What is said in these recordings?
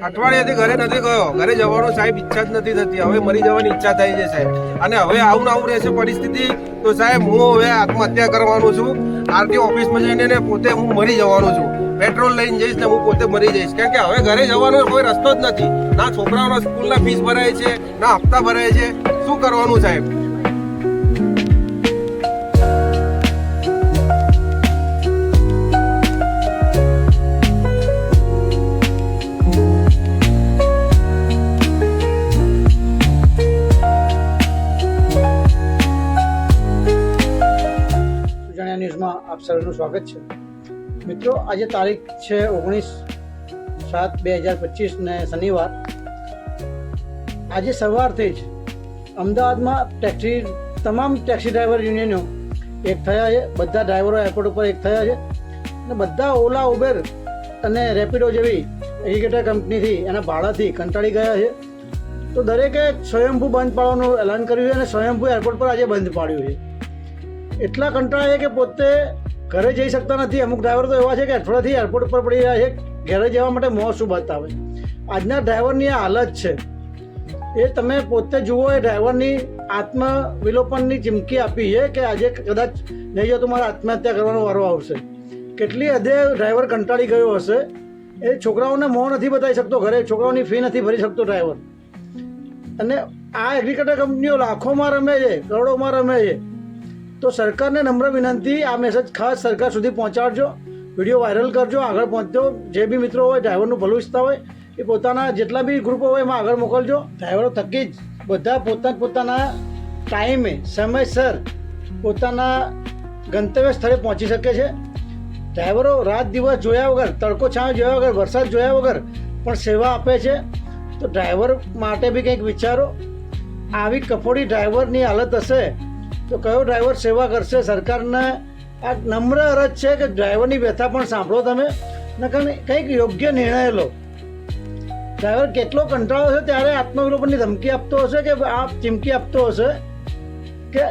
અઠવાડિયાથી ઘરે નથી ગયો. ઘરે જવાનો સાહેબ ઈચ્છા જ નથી થતી. હવે મરી જવાની ઈચ્છા થઈ છે સાહેબ. અને હવે આવું આવું રહેશે પરિસ્થિતિ તો સાહેબ હું હવે આત્મહત્યા કરવાનું છું. આરટીઓ ઓફિસમાં જઈને પોતે હું મરી જવાનું છું. પેટ્રોલ લઈને જઈશ ને હું પોતે મરી જઈશ. કારણ કે હવે ઘરે જવાનો કોઈ રસ્તો જ નથી. ના છોકરાઓના સ્કૂલના ફીસ ભરાય છે, ના હપ્તા ભરાય છે. શું કરવાનું સાહેબ? ન્યૂઝમાં આપ સૌનું સ્વાગત છે. મિત્રો, આજે તારીખ છે 19/7/2025 ને શનિવાર. આજે સવારથી જ અમદાવાદમાં તમામ ટેક્સી ડ્રાઈવર યુનિયનો એક થયા છે. બધા ડ્રાઈવરો એરપોર્ટ ઉપર એક થયા છે અને બધા ઓલા, ઉબેર અને રેપિડો જેવી એગ્રીગેટર કંપનીથી એના ભાડાથી કંટાળી ગયા છે. તો દરેકે સ્વયંભૂ બંધ પાડવાનું એલાન કર્યું છે અને સ્વયંભૂ એરપોર્ટ પર આજે બંધ પાડ્યું છે. એટલા કંટાળા છે કે પોતે ઘરે જઈ શકતા નથી. અમુક ડ્રાઈવર તો એવા છે કે અઠવાડિયાથી એરપોર્ટ ઉપર પડી રહ્યા છે. ઘરે જવા માટે મોં શું બતાવે. આજના ડ્રાઈવરની આ હાલત છે. એ તમે પોતે જુઓ. એ ડ્રાઈવરની આત્મવિલોપનની ચીમકી આપી છે કે આજે કદાચ નહીં જો તો મારે આત્મહત્યા કરવાનો વારો આવશે. કેટલી હદે ડ્રાઈવર કંટાળી ગયો હશે. એ છોકરાઓને મોં નથી બતાવી શકતો. ઘરે છોકરાઓની ફી નથી ભરી શકતો ડ્રાઈવર. અને આ એગ્રીકલ્ચર કંપનીઓ લાખોમાં રમે છે, કરોડોમાં રમે છે. તો સરકારને નમ્ર વિનંતી, આ મેસેજ ખાસ સરકાર સુધી પહોંચાડજો. વિડીયો વાયરલ કરજો, આગળ પહોંચજો. જે બી મિત્રો હોય ડ્રાઈવરનું ભલું ઈચ્છતા હોય એ પોતાના જેટલા બી ગ્રુપો હોય એમાં આગળ મોકલજો. ડ્રાઈવરો થકી જ બધા પોતાના ટાઈમે સમયસર પોતાના ગંતવ્ય સ્થળે પહોંચી શકે છે. ડ્રાઈવરો રાત દિવસ જોયા વગર, તડકો છાંયો જોયા વગર, વરસાદ જોયા વગર પણ સેવા આપે છે. તો ડ્રાઈવર માટે બી કંઈક વિચારો. આવી કફોડી ડ્રાઈવરની હાલત હશે તો કયો ડ્રાઈવર સેવા કરશે? સરકારને આ નમ્ર અરજ છે કે ડ્રાઈવરની વ્યથા પણ સાંભળો તમે ને કંઈક યોગ્ય નિર્ણય લો. ડ્રાઈવર કેટલો કંટાળો છે ત્યારે આત્મવિલોપનની ધમકી આપતો હશે કે આ ચીમકી આપતો હશે કે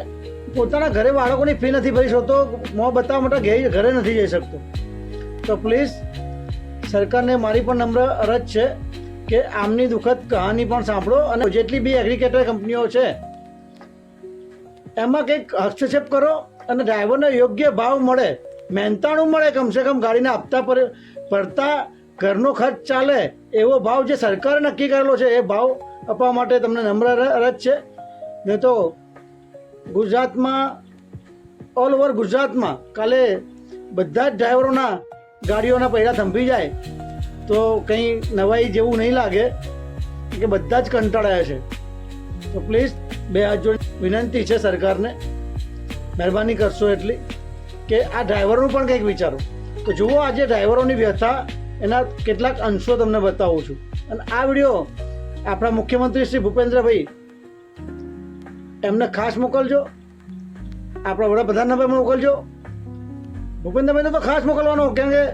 પોતાના ઘરે બાળકોની ફી નથી ભરી શકતો, મોં બતાવવા માટે ઘરે નથી જઈ શકતો. તો પ્લીઝ સરકારને મારી પણ નમ્ર અરજ છે કે આમની દુઃખદ કહાની પણ સાંભળો અને જેટલી બી એગ્રીગેટર કંપનીઓ છે એમાં કંઈક હસ્તક્ષેપ કરો અને ડ્રાઈવરને યોગ્ય ભાવ મળે, મહેનતાણું મળે. કમસે કમ ગાડીના હપ્તા ભરતા ઘરનો ખર્ચ ચાલે એવો ભાવ જે સરકારે નક્કી કરેલો છે એ ભાવ આપવા માટે તમને નમ્ર અરજ છે. નહીં તો ગુજરાતમાં, ઓલ ઓવર ગુજરાતમાં કાલે બધા જ ડ્રાઈવરોના ગાડીઓના પૈડા થંભી જાય તો કંઈ નવાઈ જેવું નહીં લાગે કે બધા જ કંટાળાયા છે. તો પ્લીઝ બે હાથ જોડી વિનંતી છે સરકારને, મહેરબાની કરશો એટલી કે આ ડ્રાઈવરનું પણ કંઈક વિચારો. તો જુઓ આજે ડ્રાઈવરોની વ્યથા, એના કેટલાક અંશો તમને બતાવું છું. અને આ વિડીયો આપણા મુખ્યમંત્રી શ્રી ભૂપેન્દ્રભાઈ એમને ખાસ મોકલજો. આપણા વડાપ્રધાનને પણ મોકલજો. ભૂપેન્દ્રભાઈને તો ખાસ મોકલવાનો, કેમ કે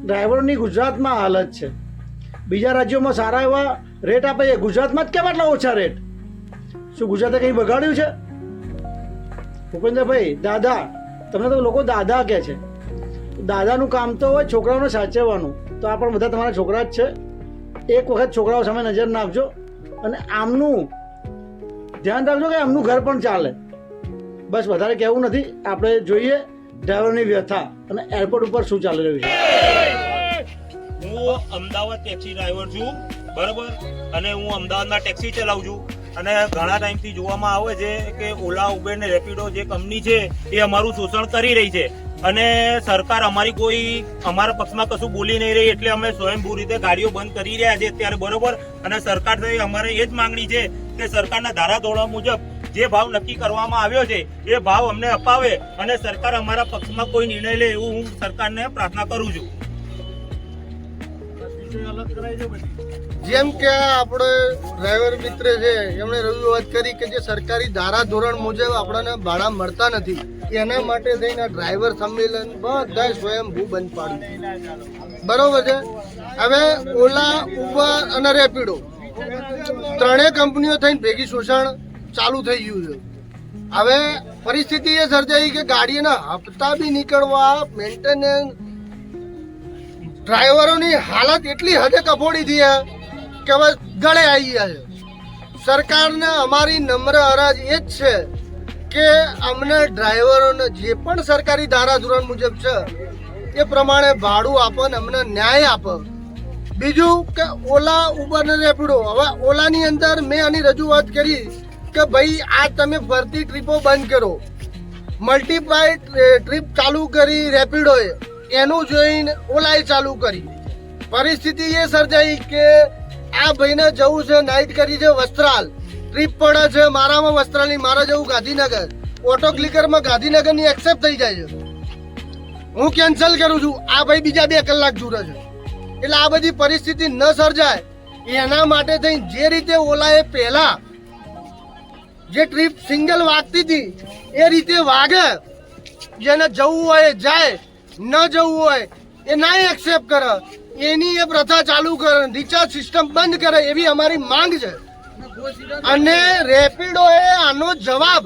ડ્રાઈવરોની ગુજરાતમાં હાલત છે. બીજા રાજ્યોમાં સારા એવા રેટ આપે છે, ગુજરાતમાં જ કેમ આટલા ઓછા રેટ? શું ગુજરાતે કંઈ બગાડ્યું છે? ભૂપેન્દ્રભાઈ દાદા, તમને તો લોકો દાદા કહે છે. દાદાનું કામ તો હોય છોકરાઓને સાચવવાનું. તો આ પણ બધા તમારા છોકરા જ છે. એક વખત છોકરાઓ સામે નજર નાખજો અને આમનું ધ્યાન રાખજો કે આમનું ઘર પણ ચાલે. બસ વધારે કહેવું નથી. આપણે જોઈએ ડ્રાઈવરની વ્યથા અને એરપોર્ટ ઉપર શું ચાલી રહ્યું છે. હું અમદાવાદ ટેક્સી ડ્રાઈવર છું, બરાબર, અને હું અમદાવાદમાં ટેક્સી ચલાવું છું. અને ઘણા ટાઈમથી જોવામાં આવે છે કે ઓલા, ઉબેર ને રેપિડો જે કંપની છે એ અમારું શોષણ કરી રહી છે અને સરકાર અમારા પક્ષમાં કશું બોલી નહીં રહી. એટલે અમે સ્વયંભૂ રીતે ગાડીઓ બંધ કરી રહ્યા છે અત્યારે, બરોબર. અને સરકાર અમારે એ જ માંગણી છે કે સરકારના ધારાધોરણો મુજબ જે ભાવ નક્કી કરવામાં આવ્યો છે એ ભાવ અમને અપાવે અને સરકાર અમારા પક્ષમાં કોઈ નિર્ણય લે એવું હું સરકારને પ્રાર્થના કરું છું. જેમ કે આપણે ડ્રાઈવર મિત્ર છે એમણે રજૂઆત કરી કે જે સરકારી ધારા ધોરણ મુજબ આપણને ભાડા મળતા નથી, એના માટે થઈને ડ્રાઈવર સંમેલન બધા સ્વયંભૂ બંધ પાડ્યું. બરોબર છે. હવે ઓલા, ઉબર અને રેપિડો ત્રણેય કંપનીઓ થઈને ભેગી શોષણ ચાલુ થઈ ગયું છે. હવે પરિસ્થિતિ એ સર્જાઈ કે ગાડીના હપ્તા બી નીકળવા, મેન્ટેનન્સ, ડ્રાઈવરોની હાલત એટલી હદે કફોડી થઈ કહેવાય ગળે આવી ગયા છે. સરકારને અમારી નમ્ર અરજ એ જ છે કે અમને ડ્રાઈવરોને જે પણ સરકારી ધારાધોરણ મુજબ છે એ પ્રમાણે ભાડું આપો ને અમને ન્યાય આપો. બીજું કે ઓલા ઉબર ને રેપિડો, હવે ઓલાની અંદર મેં આની રજૂઆત કરી કે ભાઈ આ તમે ફરતી ટ્રીપો બંધ કરો. મલ્ટીપ્લાય ટ્રીપ ચાલુ કરી રેપિડોએ, એનું જોઈને ઓલાએ ચાલુ કરી. પરિસ્થિતિ એ સર્જાઈ કે આ ભાઈને જવું છે નાઇટ કરી છે વસ્ત્રાલ, ટ્રીપ પડે છે મારામાં વસ્ત્રાલની, મારે જવું ગાંધીનગર, ઓટો ક્લિકરમાં ગાંધીનગરની એક્સેપ્ટ થઈ જાય છે, હું કેન્સલ કરું છું, આ ભાઈ બીજા 2 કલાક જુરે છે. એટલે આ બધી પરિસ્થિતિ ન સર્જાય એના માટે થઈ જે રીતે ઓલાએ પહેલા જે ટ્રીપ સિંગલ વાગતી હતી એ રીતે વાગે, જેને જવું હોય જાય, ન જવું હોય એ ના એક્સેપ્ટ કરે, એની એ પ્રથા ચાલુ કરે, રિચાર્જ સિસ્ટમ બંધ કરે એવી અમારી માંગ છે. અને રેપિડોએ આનો જવાબ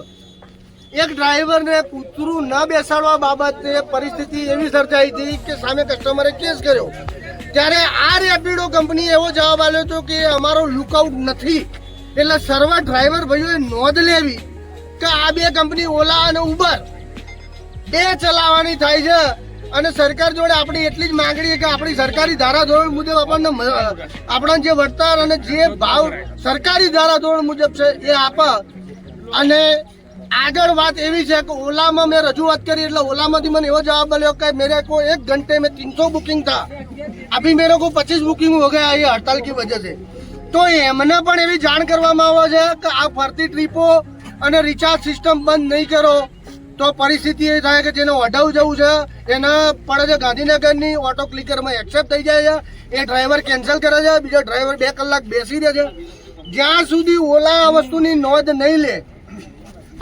એક ડ્રાઈવરને પૂતરું ન બેસાડવા બાબતે પરિસ્થિતિ એવી સર્જાઈ હતી કે સામે કસ્ટમરે કેસ કર્યો. ત્યારે આ રેપિડો કંપનીએ એવો જવાબ આપ્યો હતો કે અમારો લુકઆઉટ નથી. એટલે સર્વ ડ્રાઈવર ભાઈઓએ નોંધ લેવી કે આ 2 કંપની ઓલા અને ઉબર 2 ચલાવવાની થાય છે. અને સરકાર જોડે આપણી એટલી જ માંગણી કે આપણી સરકારી ધારાધોરણ મુજબ આપણને જે વળતર અને જે ભાવ સરકારી ધારાધોરણ મુજબ છે એ આપે. અને આગળ વાત એવી છે કે ઓલામાં મેં રજૂઆત કરી એટલે ઓલામાંથી મને એવો જવાબ મળ્યો કે मेरे को 1 घंटे में 300 बुकिंग था, अभी मेरे को 25 बुकिंग हो गया ये हड़ताल की वजह से. તો એમને પણ એવી જાણ કરવામાં આવે છે કે આ ફરતી ટ્રીપો અને રિચાર્જ સિસ્ટમ બંધ નહીં કરો તો પરિસ્થિતિ એ થાય કે જેને વઢાવ જવું છે એને પડે છે ગાંધીનગરની, ઓટો ક્લિકરમાં એક્સેપ્ટ થઈ જાય છે, એ ડ્રાઈવર કેન્સલ કરે છે, બીજો ડ્રાઈવર 2 કલાક બેસી રહે છે. જ્યાં સુધી ઓલા આ વસ્તુની નોંધ નહીં લે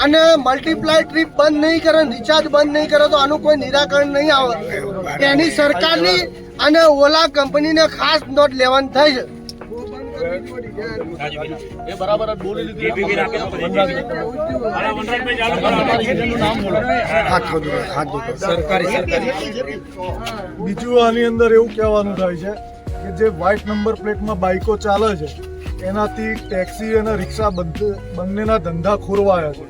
અને મલ્ટીપ્લાય ટ્રીપ બંધ નહીં કરે, રિચાર્જ બંધ નહીં કરે તો આનું કોઈ નિરાકરણ નહીં આવે. એની સરકારની અને ઓલા કંપનીને ખાસ નોંધ લેવાની થાય છે. બીજું આની અંદર એવું કહેવાનું થાય છે કે જે વ્હાઇટ નંબર પ્લેટમાં બાઇકો ચાલે છે એનાથી ટેક્સી અને રિક્ષા બંનેના ધંધા ખોરવાયા છે.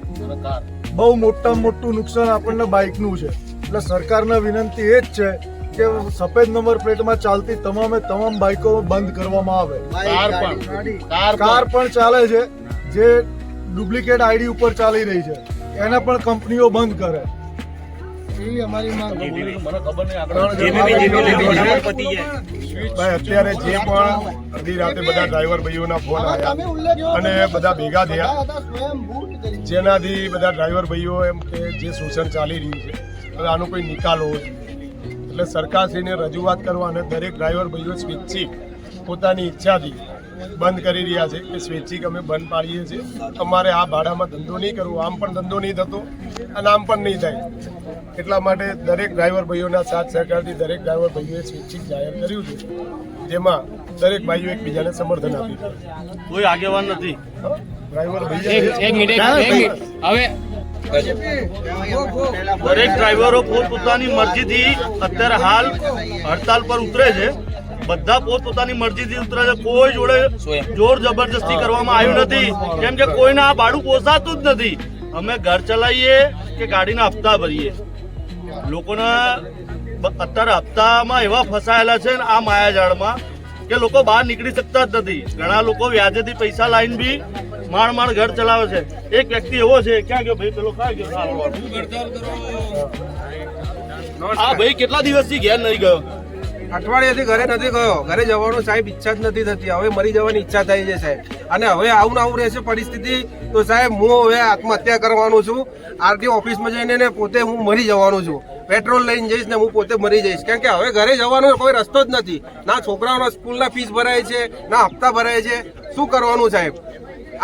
બહુ મોટામાં મોટું નુકસાન આપણને બાઇકનું છે. એટલે સરકારને વિનંતી એ જ છે કે સફેદ નંબર પ્લેટમાં ચાલતી તમામ બાઇકો બંધ કરવામાં આવે. કાર પણ ચાલે છે જે ડુપ્લિકેટ આઈડી ઉપર ચાલી રહી છે એને પણ કંપનીઓ બંધ કરે. એવી અમારી માંગ. ભાઈ અત્યારે જે પણ અડધી રાતે બધા ડ્રાઈવર ભાઈઓના ફોન આવ્યા અને બધા ભેગા થયા, જેનાથી બધા ડ્રાઈવર ભાઈઓ એમ કે જે શોષણ ચાલી રહ્યું છે હવે આનો કોઈ નિકાલ હોવો જોઈએ. એટલે સરકારશ્રીને રજૂઆત કરવા અને દરેક ડ્રાઈવર ભાઈઓ સ્વૈચ્છિક પોતાની ઈચ્છાથી બંધ કરી રહ્યા છે કે સ્વૈચ્છિક અમે બંધ પાડીએ છીએ, અમારે આ ભાડામાં ધંધો નહીં કરવો, આમ પણ ધંધો નહીં થતો અને આમ પણ નહીં થાય. એટલા માટે દરેક ડ્રાઈવર ભાઈઓના સાથ સહકારથી દરેક ડ્રાઈવર ભાઈઓએ સ્વૈચ્છિક જાહેર કર્યું છે, જેમાં દરેક ભાઈઓ એકબીજાને સમર્થન આપ્યું. કોઈ આગેવાન નથી. ડ્રાઈવર ભાઈઓ દરેક ડ્રાઈવરો પોતપોતાની મરજીથી અત્યારે હાલ હડતાલ પર ઉતરે છે. બધા પોતપોતાની મરજીથી ઉતરે છે. કોઈ જોડે જોર જબરજસ્તી કરવામાં આવ્યું નથી, કેમ કે કોઈને આ ભાડું પોસાતું જ નથી. અમે ઘર ચલાવીએ કે ગાડીના હપ્તા ભરીએ. લોકોને અત્યારે હપ્તામાં એવા ફસાયેલા છે ને આ માયાજાળમાં કે લોકો બહાર નીકળી શકતા જ નથી. ઘણા લોકો વ્યાજેથી પૈસા લાવીને બી માંડ ઘર ચલાવે છે. એક વ્યક્તિ એવો છે, ક્યાં ગયો ભાઈ, પેલો ક્યાં ગયો? આ ભાઈ કેટલા દિવસથી ઘેર નહીં ગયો, અઠવાડિયાથી ઘરે નથી ગયો. ઘરે જવાનું સાહેબ ઈચ્છા જ નથી થતી. હવે મરી જવાની ઈચ્છા થઈ છે સાહેબ. અને હવે આવું ને આવું રહેશે પરિસ્થિતિ તો સાહેબ હું હવે આત્મહત્યા કરવાનું છું. આરટીઓ ઓફિસમાં જઈને ને પોતે હું મરી જવાનું છું. પેટ્રોલ લઈને જઈશ ને હું પોતે મરી જઈશ. કેમ કે હવે ઘરે જવાનો કોઈ રસ્તો જ નથી. ના છોકરાઓના સ્કૂલના ફીસ ભરાય છે, ના હપ્તા ભરાય છે. શું કરવાનું સાહેબ?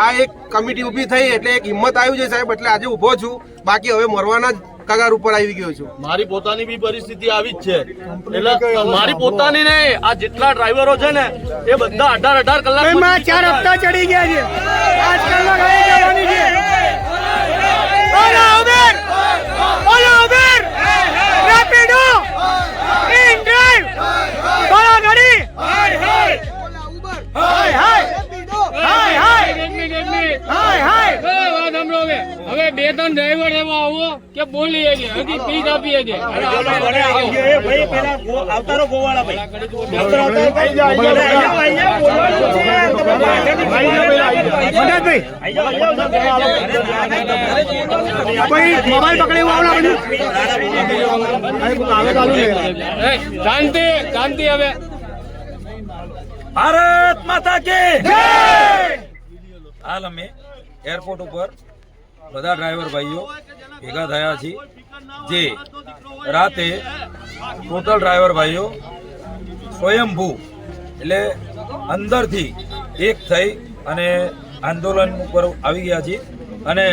આ એક કમિટી ઊભી થઈ એટલે એક હિંમત આવ્યું છે સાહેબ, એટલે આજે ઊભો છું. બાકી હવે મરવાના જ કગાર ઉપર આવી ગયો છું. મારી પોતાની બી પરિસ્થિતિ આવી જ છે. એટલે મારી પોતાની નહીં, આ જેટલા ડ્રાઈવરો છે ને એ બધા 18 કલાક 4 હપ્તા ચડી ગયા છે. આજકાલમાં ઘરે જવાની છે. ઓલા ઉબર, રેપિડો, ઇન ડ્રાઈવ, ઓલા ગાડી, હાય હાય, નથી કેટલી વાત સાંભળો હવે 2-3 ડ્રાઈવર એવા આવો કે બોલીએ કે હજી ફીસ આપીએ કે ભાઈ પેલા આવતારો ગોવાળા ભાઈ શાંતિ શાંતિ હવે ભારત માતા કે હાલ અમે એરપોર્ટ ઉપર બધા ડ્રાઈવર ભાઈઓ ભેગા થયા છીએ જે રાતે ટોટલ ડ્રાઈવર ભાઈઓ સ્વયંભૂ એટલે અંદરથી એક થઈ અને આંદોલન ઉપર આવી ગયા છીએ અને